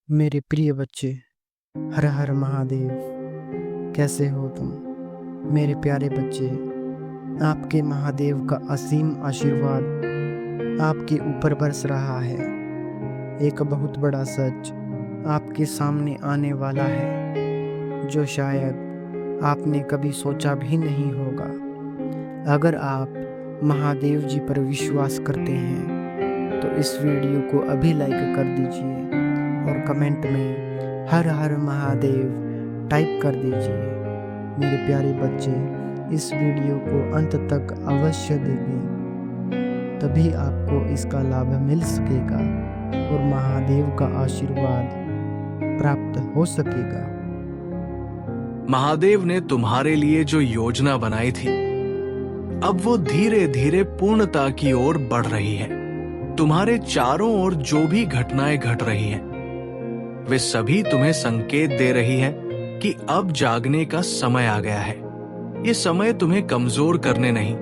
मेरे प्रिय बच्चे, हर हर महादेव। कैसे हो तुम मेरे प्यारे बच्चे? आपके महादेव का असीम आशीर्वाद आपके ऊपर बरस रहा है। एक बहुत बड़ा सच आपके सामने आने वाला है जो शायद आपने कभी सोचा भी नहीं होगा। अगर आप महादेव जी पर विश्वास करते हैं तो इस वीडियो को अभी लाइक कर दीजिए और कमेंट में हर हर महादेव टाइप कर दीजिए। मेरे प्यारे बच्चे, इस वीडियो को अंत तक अवश्य देखें, तभी आपको इसका लाभ मिल सकेगा और महादेव का आशीर्वाद प्राप्त हो सकेगा। महादेव ने तुम्हारे लिए जो योजना बनाई थी, अब वो धीरे धीरे पूर्णता की ओर बढ़ रही है। तुम्हारे चारों ओर जो भी घटनाएं घट रही हैं, वे सभी तुम्हें संकेत दे रही है कि अब जागने का समय आ गया है। ये समय तुम्हें कमजोर करने नहीं,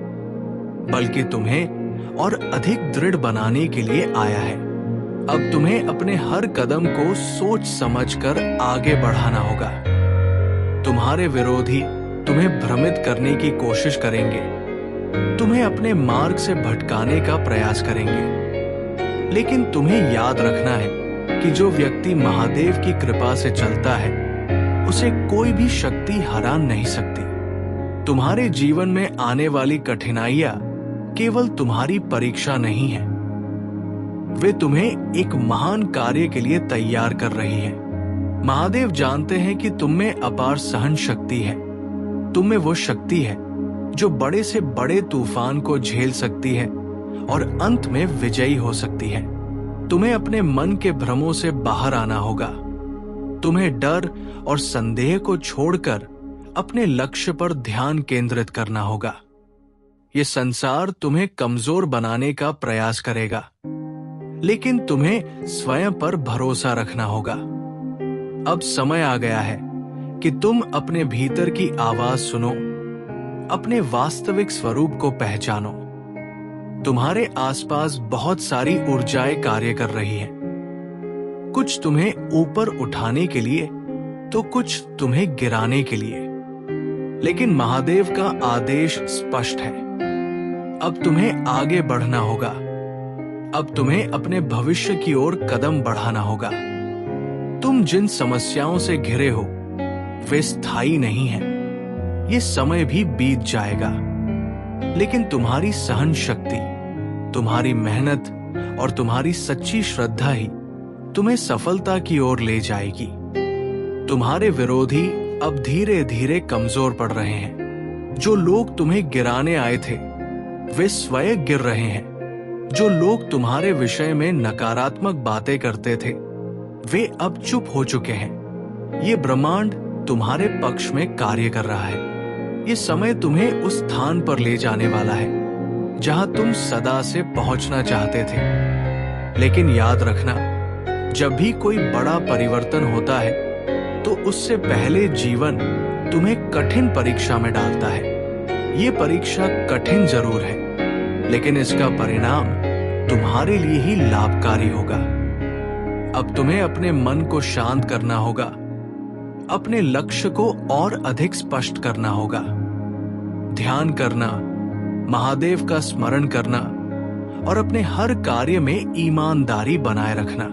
बल्कि तुम्हें और अधिक दृढ़ बनाने के लिए आया है। अब तुम्हें अपने हर कदम को सोच समझकर आगे बढ़ाना होगा। तुम्हारे विरोधी तुम्हें भ्रमित करने की कोशिश करेंगे, तुम्हें अपने मार्ग से भटकाने का प्रयास करेंगे, लेकिन तुम्हें याद रखना है कि जो व्यक्ति महादेव की कृपा से चलता है, उसे कोई भी शक्ति हरा नहीं सकती। तुम्हारे जीवन में आने वाली कठिनाइयां केवल तुम्हारी परीक्षा नहीं है, वे तुम्हें एक महान कार्य के लिए तैयार कर रही है। महादेव जानते हैं कि तुम में अपार सहन शक्ति है। तुम में वो शक्ति है जो बड़े से बड़े तूफान को झेल सकती है और अंत में विजयी हो सकती है। तुम्हें अपने मन के भ्रमों से बाहर आना होगा। तुम्हें डर और संदेह को छोड़कर अपने लक्ष्य पर ध्यान केंद्रित करना होगा। ये संसार तुम्हें कमजोर बनाने का प्रयास करेगा, लेकिन तुम्हें स्वयं पर भरोसा रखना होगा। अब समय आ गया है कि तुम अपने भीतर की आवाज सुनो, अपने वास्तविक स्वरूप को पहचानो। तुम्हारे आसपास बहुत सारी ऊर्जाएं कार्य कर रही हैं। कुछ तुम्हें ऊपर उठाने के लिए तो कुछ तुम्हें गिराने के लिए, लेकिन महादेव का आदेश स्पष्ट है। अब तुम्हें आगे बढ़ना होगा। अब तुम्हें अपने भविष्य की ओर कदम बढ़ाना होगा। तुम जिन समस्याओं से घिरे हो, वे स्थायी नहीं हैं। ये समय भी बीत जाएगा, लेकिन तुम्हारी सहन शक्ति, तुम्हारी मेहनत और तुम्हारी सच्ची श्रद्धा ही तुम्हें सफलता की ओर ले जाएगी। तुम्हारे विरोधी अब धीरे धीरे कमजोर पड़ रहे हैं। जो लोग तुम्हें गिराने आए थे, वे स्वयं गिर रहे हैं। जो लोग तुम्हारे विषय में नकारात्मक बातें करते थे, वे अब चुप हो चुके हैं। ये ब्रह्मांड तुम्हारे पक्ष में कार्य कर रहा है। ये समय तुम्हें उस स्थान पर ले जाने वाला है जहां तुम सदा से पहुंचना चाहते थे। लेकिन याद रखना, जब भी कोई बड़ा परिवर्तन होता है, तो उससे पहले जीवन तुम्हें कठिन परीक्षा में डालता है। ये परीक्षा कठिन जरूर है, लेकिन इसका परिणाम तुम्हारे लिए ही लाभकारी होगा। अब तुम्हें अपने मन को शांत करना होगा, अपने लक्ष्य को और अधिक स्पष्ट करना होगा। ध्यान करना, महादेव का स्मरण करना और अपने हर कार्य में ईमानदारी बनाए रखना।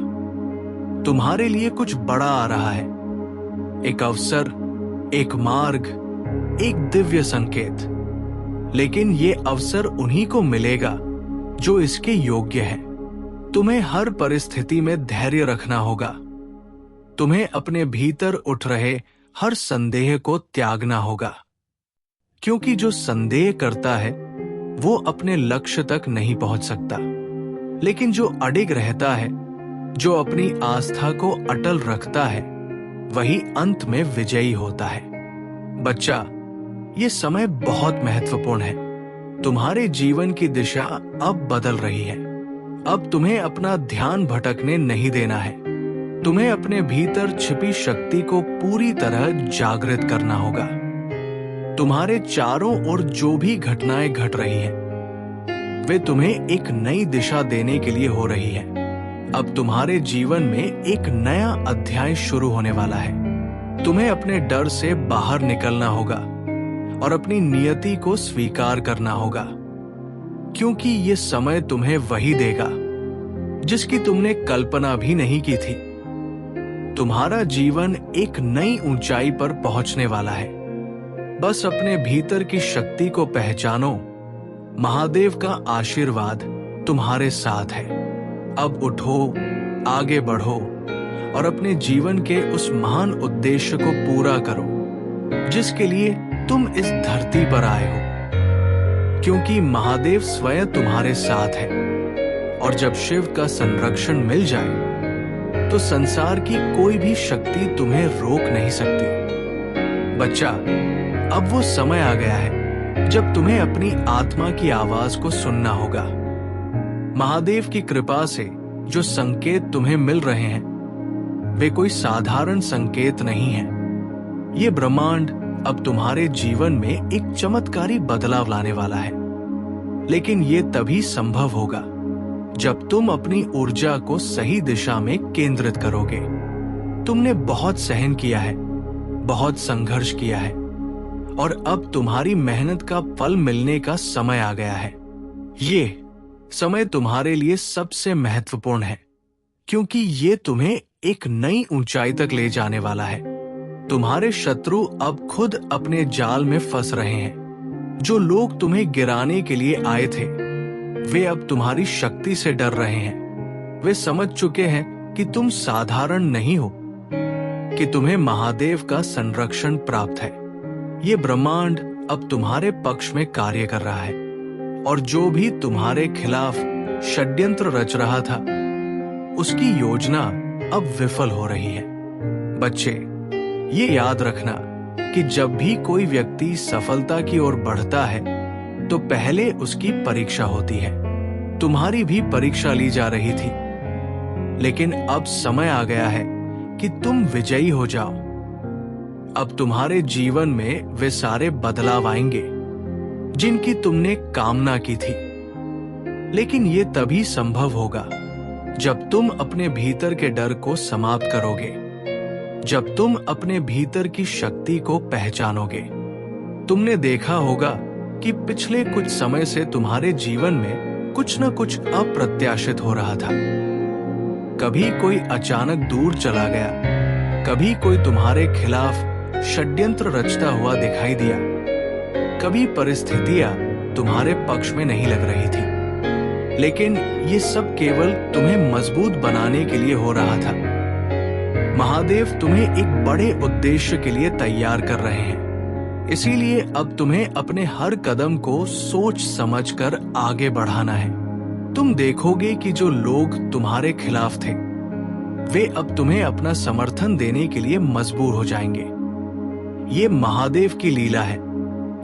तुम्हारे लिए कुछ बड़ा आ रहा है। एक अवसर, एक मार्ग, एक दिव्य संकेत। लेकिन ये अवसर उन्हीं को मिलेगा जो इसके योग्य है। तुम्हें हर परिस्थिति में धैर्य रखना होगा। तुम्हें अपने भीतर उठ रहे हर संदेह को त्यागना होगा, क्योंकि जो संदेह करता है वो अपने लक्ष्य तक नहीं पहुंच सकता। लेकिन जो अडिग रहता है, जो अपनी आस्था को अटल रखता है, वही अंत में विजयी होता है। बच्चा, ये समय बहुत महत्वपूर्ण है। तुम्हारे जीवन की दिशा अब बदल रही है। अब तुम्हें अपना ध्यान भटकने नहीं देना है। तुम्हें अपने भीतर छिपी शक्ति को पूरी तरह जागृत करना होगा। तुम्हारे चारों ओर जो भी घटनाएं घट रही हैं, वे तुम्हें एक नई दिशा देने के लिए हो रही है। अब तुम्हारे जीवन में एक नया अध्याय शुरू होने वाला है। तुम्हें अपने डर से बाहर निकलना होगा और अपनी नियति को स्वीकार करना होगा, क्योंकि ये समय तुम्हें वही देगा जिसकी तुमने कल्पना भी नहीं की थी। तुम्हारा जीवन एक नई ऊंचाई पर पहुंचने वाला है। बस अपने भीतर की शक्ति को पहचानो। महादेव का आशीर्वाद तुम्हारे साथ है। अब उठो, आगे बढ़ो और अपने जीवन के उस महान उद्देश्य को पूरा करो जिसके लिए तुम इस धरती पर आए हो, क्योंकि महादेव स्वयं तुम्हारे साथ है। और जब शिव का संरक्षण मिल जाए तो संसार की कोई भी शक्ति तुम्हें रोक नहीं सकती। बच्चा, अब वो समय आ गया है जब तुम्हें अपनी आत्मा की आवाज को सुनना होगा। महादेव की कृपा से जो संकेत तुम्हें मिल रहे हैं वे कोई साधारण संकेत नहीं हैं। ये ब्रह्मांड अब तुम्हारे जीवन में एक चमत्कारी बदलाव लाने वाला है, लेकिन ये तभी संभव होगा जब तुम अपनी ऊर्जा को सही दिशा में केंद्रित करोगे। तुमने बहुत सहन किया है, बहुत संघर्ष किया है और अब तुम्हारी मेहनत का फल मिलने का समय आ गया है। ये समय तुम्हारे लिए सबसे महत्वपूर्ण है, क्योंकि ये तुम्हें एक नई ऊंचाई तक ले जाने वाला है। तुम्हारे शत्रु अब खुद अपने जाल में फंस रहे हैं। जो लोग तुम्हें गिराने के लिए आए थे वे अब तुम्हारी शक्ति से डर रहे हैं। वे समझ चुके हैं कि तुम साधारण नहीं हो, कि तुम्हें महादेव का संरक्षण प्राप्त है। ये ब्रह्मांड अब तुम्हारे पक्ष में कार्य कर रहा है और जो भी तुम्हारे खिलाफ षड्यंत्र रच रहा था उसकी योजना अब विफल हो रही है। बच्चे, ये याद रखना कि जब भी कोई व्यक्ति सफलता की ओर बढ़ता है तो पहले उसकी परीक्षा होती है। तुम्हारी भी परीक्षा ली जा रही थी, लेकिन अब समय आ गया है कि तुम विजयी हो जाओ। अब तुम्हारे जीवन में वे सारे बदलाव आएंगे जिनकी तुमने कामना की थी, लेकिन ये तभी संभव होगा जब तुम अपने भीतर के डर को समाप्त करोगे, जब तुम अपने भीतर की शक्ति को पहचानोगे। तुमने देखा होगा कि पिछले कुछ समय से तुम्हारे जीवन में कुछ न कुछ अप्रत्याशित हो रहा था। कभी कोई अचानक दूर चला गया, कभी कोई तुम्हारे खिलाफ षड्यंत्र रचता हुआ दिखाई दिया, कभी परिस्थितियां तुम्हारे पक्ष में नहीं लग रही थी, लेकिन ये सब केवल तुम्हें मजबूत बनाने के लिए हो रहा था। महादेव तुम्हें एक बड़े उद्देश्य के लिए तैयार कर रहे हैं। इसीलिए अब तुम्हें अपने हर कदम को सोच समझकर आगे बढ़ाना है। तुम देखोगे कि जो लोग तुम्हारे खिलाफ थे वे अब तुम्हें अपना समर्थन देने के लिए मजबूर हो जाएंगे। ये महादेव की लीला है।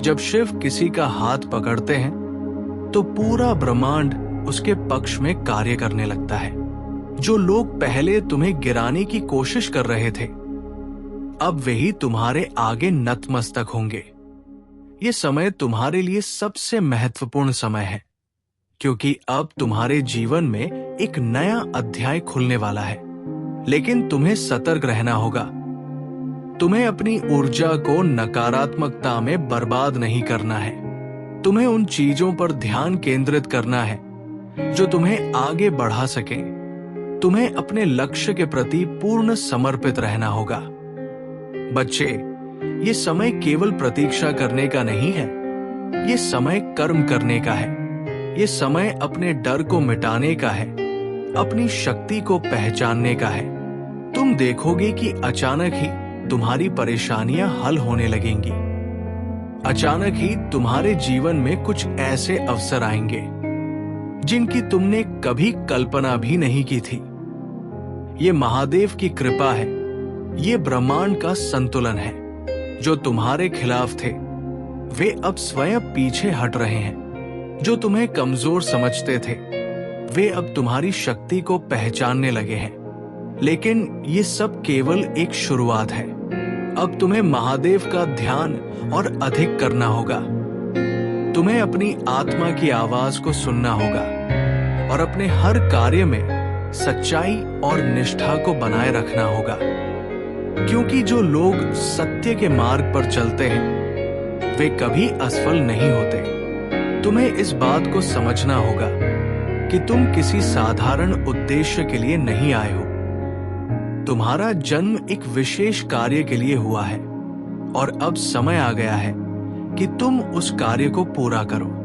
जब शिव किसी का हाथ पकड़ते हैं तो पूरा ब्रह्मांड उसके पक्ष में कार्य करने लगता है। जो लोग पहले तुम्हें गिराने की कोशिश कर रहे थे अब वही तुम्हारे आगे नतमस्तक होंगे। ये समय तुम्हारे लिए सबसे महत्वपूर्ण समय है, क्योंकि अब तुम्हारे जीवन में एक नया अध्याय खुलने वाला है। लेकिन तुम्हें सतर्क रहना होगा। तुम्हें अपनी ऊर्जा को नकारात्मकता में बर्बाद नहीं करना है। तुम्हें उन चीजों पर ध्यान केंद्रित करना है जो तुम्हें आगे बढ़ा सके। तुम्हें अपने लक्ष्य के प्रति पूर्ण समर्पित रहना होगा। बच्चे, ये समय केवल प्रतीक्षा करने का नहीं है, ये समय कर्म करने का है। ये समय अपने डर को मिटाने का है, अपनी शक्ति को पहचानने का है। तुम देखोगे कि अचानक ही तुम्हारी परेशानियां हल होने लगेंगी। अचानक ही तुम्हारे जीवन में कुछ ऐसे अवसर आएंगे जिनकी तुमने कभी कल्पना भी नहीं की थी। ये महादेव की कृपा है। ये ब्रह्मांड का संतुलन है। जो तुम्हारे खिलाफ थे वे अब स्वयं पीछे हट रहे हैं। जो तुम्हें कमजोर समझते थे वे अब तुम्हारी शक्ति को पहचानने लगे हैं। लेकिन ये सब केवल एक शुरुआत है। अब तुम्हें महादेव का ध्यान और अधिक करना होगा। तुम्हें अपनी आत्मा की आवाज को सुनना होगा और अपने हर कार्य में सच्चाई और निष्ठा को बनाए रखना होगा, क्योंकि जो लोग सत्य के मार्ग पर चलते हैं वे कभी असफल नहीं होते। तुम्हें इस बात को समझना होगा कि तुम किसी साधारण उद्देश्य के लिए नहीं आए हो। तुम्हारा जन्म एक विशेष कार्य के लिए हुआ है और अब समय आ गया है कि तुम उस कार्य को पूरा करो।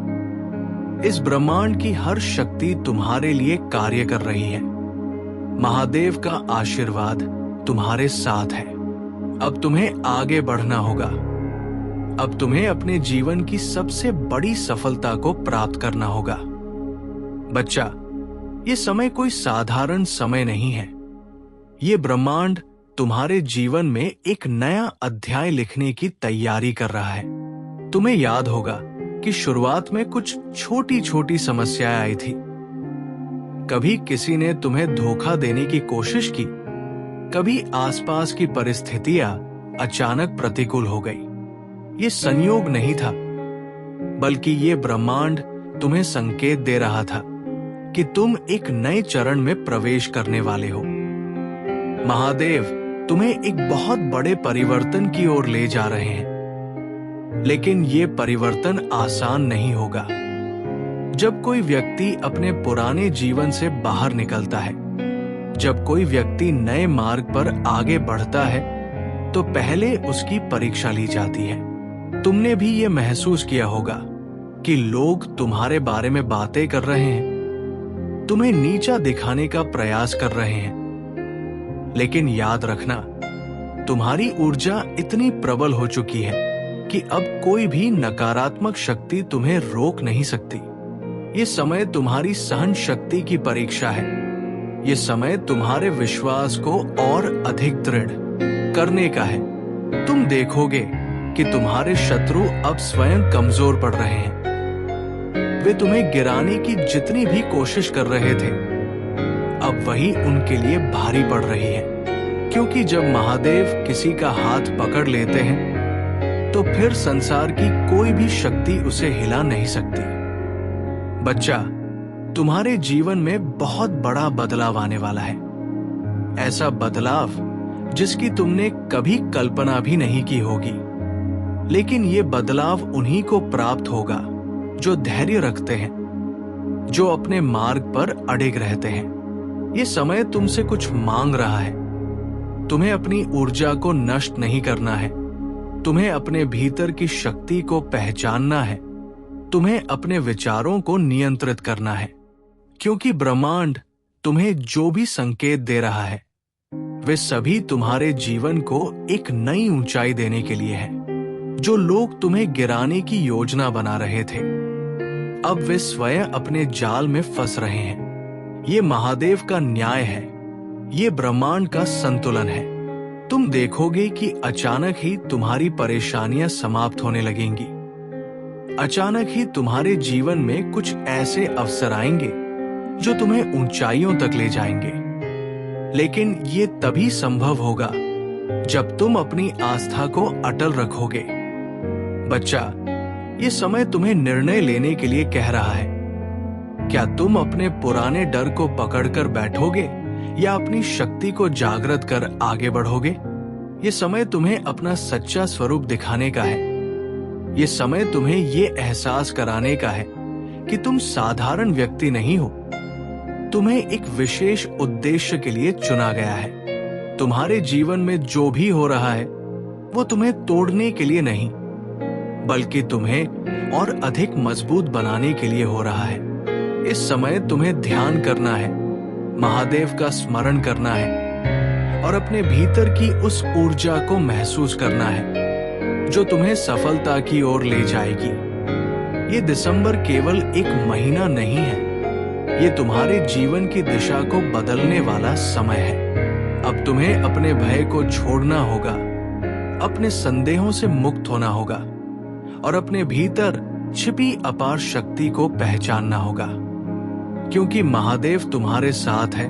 इस ब्रह्मांड की हर शक्ति तुम्हारे लिए कार्य कर रही है। महादेव का आशीर्वाद तुम्हारे साथ है। अब तुम्हें आगे बढ़ना होगा। अब तुम्हें अपने जीवन की सबसे बड़ी सफलता को प्राप्त करना होगा। बच्चा, ये समय कोई साधारण समय नहीं है। ये ब्रह्मांड तुम्हारे जीवन में एक नया अध्याय लिखने की तैयारी कर रहा है। तुम्हें याद होगा कि शुरुआत में कुछ छोटी छोटी समस्याएं आई थी। कभी किसी ने तुम्हें धोखा देने की कोशिश की, कभी आसपास की परिस्थितियां अचानक प्रतिकूल हो गई। ये संयोग नहीं था, बल्कि ये ब्रह्मांड तुम्हें संकेत दे रहा था कि तुम एक नए चरण में प्रवेश करने वाले हो। महादेव तुम्हें एक बहुत बड़े परिवर्तन की ओर ले जा रहे हैं, लेकिन ये परिवर्तन आसान नहीं होगा। जब कोई व्यक्ति अपने पुराने जीवन से बाहर निकलता है, जब कोई व्यक्ति नए मार्ग पर आगे बढ़ता है, तो पहले उसकी परीक्षा ली जाती है। तुमने भी ये महसूस किया होगा कि लोग तुम्हारे बारे में बातें कर रहे हैं, तुम्हें नीचा दिखाने का प्रयास कर रहे हैं। लेकिन याद रखना, तुम्हारी ऊर्जा इतनी प्रबल हो चुकी है कि अब कोई भी नकारात्मक शक्ति तुम्हें रोक नहीं सकती। ये समय तुम्हारी सहन शक्ति की परीक्षा है। ये समय तुम्हारे विश्वास को और अधिक दृढ़ करने का है। तुम देखोगे कि तुम्हारे शत्रु अब स्वयं कमजोर पड़ रहे हैं। वे तुम्हें गिराने की जितनी भी कोशिश कर रहे थे, अब वही उनके लिए भारी पड़ रही है, क्योंकि जब महादेव किसी का हाथ पकड़ लेते हैं तो फिर संसार की कोई भी शक्ति उसे हिला नहीं सकती। बच्चा, तुम्हारे जीवन में बहुत बड़ा बदलाव आने वाला है। ऐसा बदलाव जिसकी तुमने कभी कल्पना भी नहीं की होगी। लेकिन ये बदलाव उन्हीं को प्राप्त होगा जो धैर्य रखते हैं, जो अपने मार्ग पर अड़िग रहते हैं। ये समय तुमसे कुछ मांग रहा है। तुम्हें अपनी ऊर्जा को नष्ट नहीं करना है। तुम्हें अपने भीतर की शक्ति को पहचानना है। तुम्हें अपने विचारों को नियंत्रित करना है, क्योंकि ब्रह्मांड तुम्हें जो भी संकेत दे रहा है वे सभी तुम्हारे जीवन को एक नई ऊंचाई देने के लिए है। जो लोग तुम्हें गिराने की योजना बना रहे थे, अब वे स्वयं अपने जाल में फंस रहे हैं। ये महादेव का न्याय है। ये ब्रह्मांड का संतुलन है। तुम देखोगे कि अचानक ही तुम्हारी परेशानियां समाप्त होने लगेंगी। अचानक ही तुम्हारे जीवन में कुछ ऐसे अवसर आएंगे जो तुम्हें ऊंचाइयों तक ले जाएंगे। लेकिन ये तभी संभव होगा जब तुम अपनी आस्था को अटल रखोगे। बच्चा, ये समय तुम्हें निर्णय लेने के लिए कह रहा है। क्या तुम अपने पुराने डर को पकड़कर बैठोगे या अपनी शक्ति को जागृत कर आगे बढ़ोगे? ये समय तुम्हें अपना सच्चा स्वरूप दिखाने का है। ये समय तुम्हें ये एहसास कराने का है कि तुम साधारण व्यक्ति नहीं हो। तुम्हें एक विशेष उद्देश्य के लिए चुना गया है। तुम्हारे जीवन में जो भी हो रहा है वो तुम्हें तोड़ने के लिए नहीं, बल्कि तुम्हें और अधिक मजबूत बनाने के लिए हो रहा है। इस समय तुम्हें ध्यान करना है, महादेव का स्मरण करना है और अपने भीतर की उस ऊर्जा को महसूस करना है जो तुम्हें सफलता की ओर ले जाएगी। ये दिसंबर केवल एक महीना नहीं है, ये तुम्हारे जीवन की दिशा को बदलने वाला समय है। अब तुम्हें अपने भय को छोड़ना होगा, अपने संदेहों से मुक्त होना होगा और अपने भीतर छिपी अपार शक्ति को पहचानना होगा, क्योंकि महादेव तुम्हारे साथ है।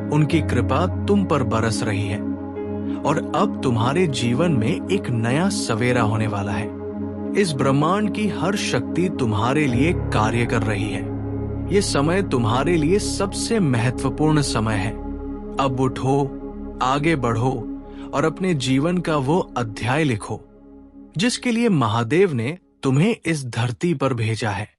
उनकी कृपा तुम पर बरस रही है और अब तुम्हारे जीवन में एक नया सवेरा होने वाला है। इस ब्रह्मांड की हर शक्ति तुम्हारे लिए कार्य कर रही है। ये समय तुम्हारे लिए सबसे महत्वपूर्ण समय है। अब उठो, आगे बढ़ो और अपने जीवन का वो अध्याय लिखो जिसके लिए महादेव ने तुम्हें इस धरती पर भेजा है।